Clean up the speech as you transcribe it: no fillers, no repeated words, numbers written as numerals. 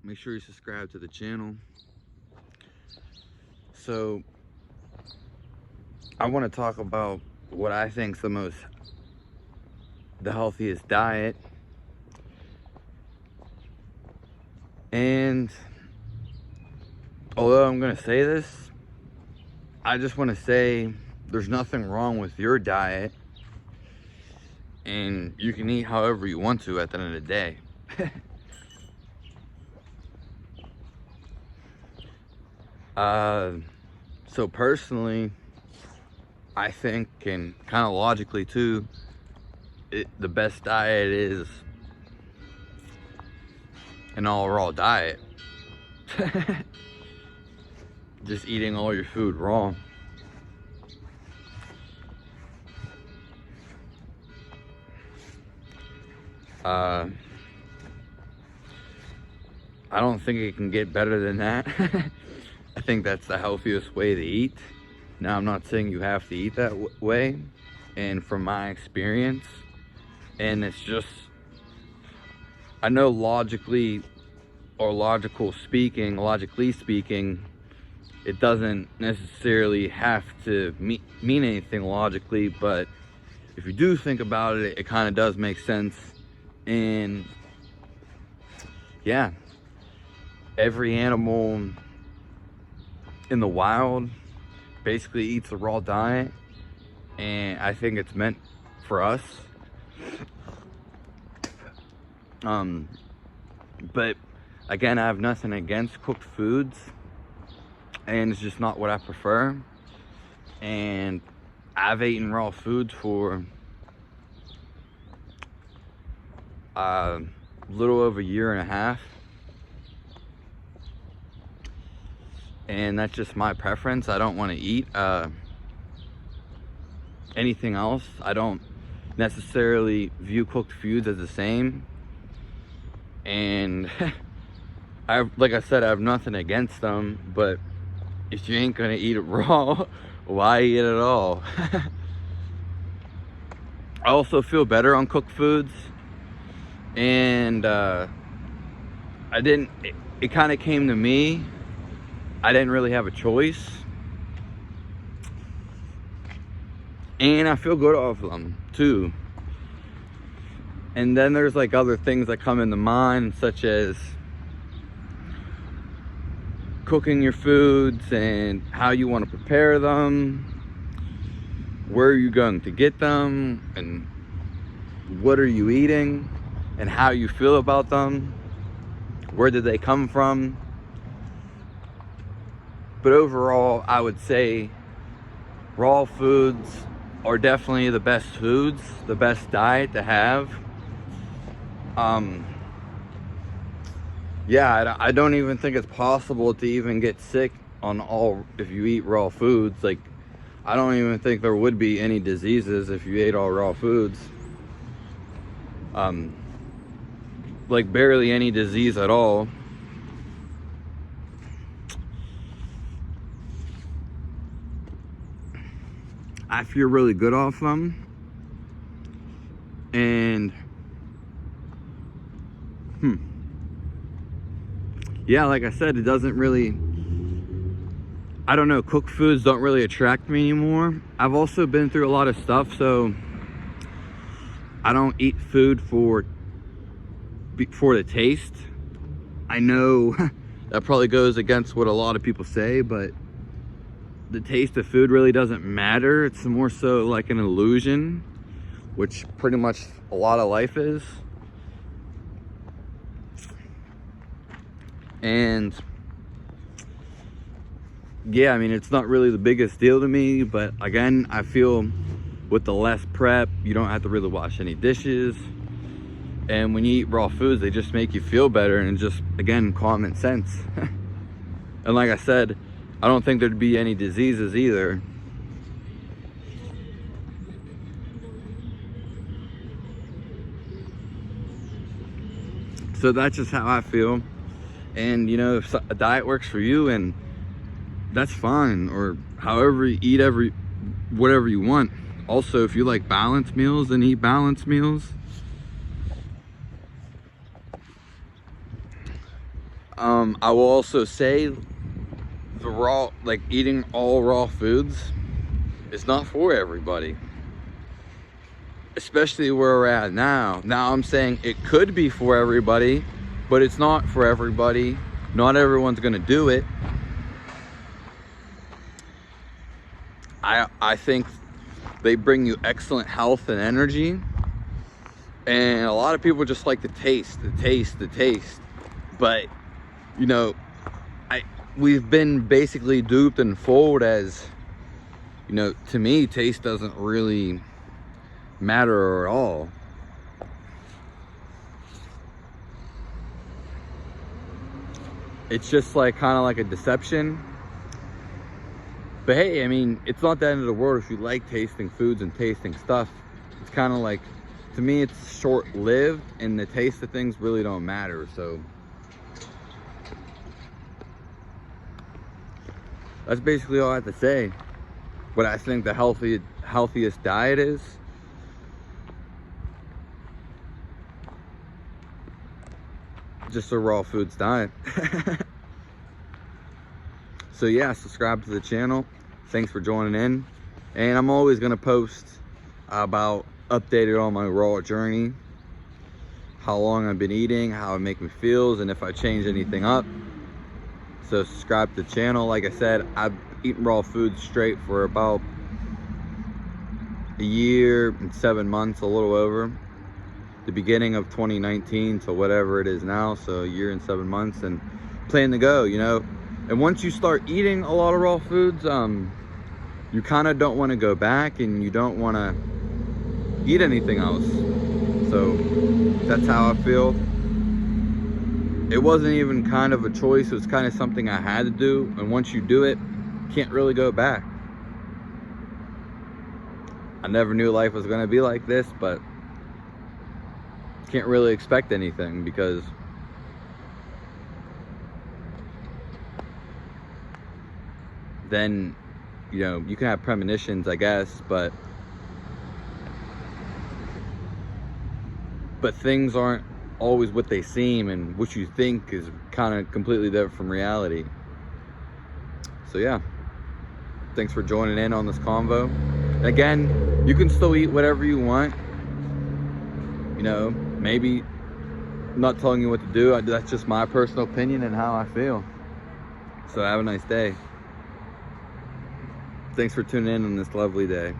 make sure you subscribe to the channel. So I want to talk about what I think is the healthiest diet. And although I'm going to say this, I just want to say there's nothing wrong with your diet, and you can eat however you want to at the end of the day. So personally, I think, and kind of logically too, the best diet is an all raw diet. Just eating all your food raw. I don't think it can get better than that. I think that's the healthiest way to eat. Now, I'm not saying you have to eat that way, and from my experience, and it's just, I know logically speaking, it doesn't necessarily have to mean anything logically, but if you do think about it, it kind of does make sense. And yeah, every animal in the wild basically eats a raw diet, and I think it's meant for us. But again, I have nothing against cooked foods, and it's just not what I prefer. And I've eaten raw foods for a little over a year and a half, and that's just my preference. I don't want to eat anything else. I don't necessarily view cooked foods as the same, and like I said, I have nothing against them, but if you ain't gonna eat it raw, why eat it at all? I also feel better on cooked foods, and it kind of came to me. I didn't really have a choice, and I feel good off of them too. And then there's like other things that come into mind, such as cooking your foods and how you want to prepare them, where are you going to get them, and what are you eating, and how you feel about them, where did they come from. But overall, I would say raw foods are definitely the best foods, the best diet to have. Yeah, I don't even think it's possible to even get sick if you eat raw foods. Like, I don't even think there would be any diseases if you ate all raw foods. Like barely any disease at all. I feel really good off them, and yeah, like I said, it doesn't really, I don't know, cooked foods don't really attract me anymore. I've also been through a lot of stuff, so I don't eat food for the taste. I know that probably goes against what a lot of people say, but the taste of food really doesn't matter. It's more so like an illusion, which pretty much a lot of life is. And yeah, I mean, it's not really the biggest deal to me, but again, I feel with the less prep, you don't have to really wash any dishes. And when you eat raw foods, they just make you feel better, and just, again, common sense. And like I said, I don't think there'd be any diseases either. So that's just how I feel. And you know, if a diet works for you, and that's fine, or however you eat whatever you want. Also, if you like balanced meals, then eat balanced meals. I will also say the raw, like eating all raw foods is not for everybody. Especially where we're at now. Now I'm saying it could be for everybody, but it's not for everybody. Not everyone's gonna do it. I think they bring you excellent health and energy. And a lot of people just like the taste. But, you know, we've been basically duped and fooled as, you know, to me, taste doesn't really matter at all. It's just like kind of like a deception. But hey, I mean, it's not the end of the world if you like tasting foods and tasting stuff. It's kind of like, to me, it's short-lived, and the taste of things really don't matter. So that's basically all I have to say. What I think the healthiest diet is. Just a raw foods diet. So yeah, subscribe to the channel. Thanks for joining in. And I'm always gonna post about updated on my raw journey, how long I've been eating, how it makes me feel, and if I change anything up. So subscribe to the channel. Like I said, I've eaten raw foods straight for about a year and 7 months, a little over. The beginning of 2019 to whatever it is now, so a year and 7 months, and plan to go, you know. And once you start eating a lot of raw foods, you kind of don't want to go back, and you don't want to eat anything else. So that's how I feel. It wasn't even kind of a choice, it was kind of something I had to do, and once you do it, you can't really go back. I never knew life was going to be like this, but can't really expect anything, because then, you know, you can have premonitions, I guess, but things aren't always what they seem, and what you think is kind of completely different from reality. So yeah, thanks for joining in on this convo. And again, you can still eat whatever you want. You know, maybe I'm not telling you what to do. That's just my personal opinion and how I feel. So have a nice day. Thanks for tuning in on this lovely day.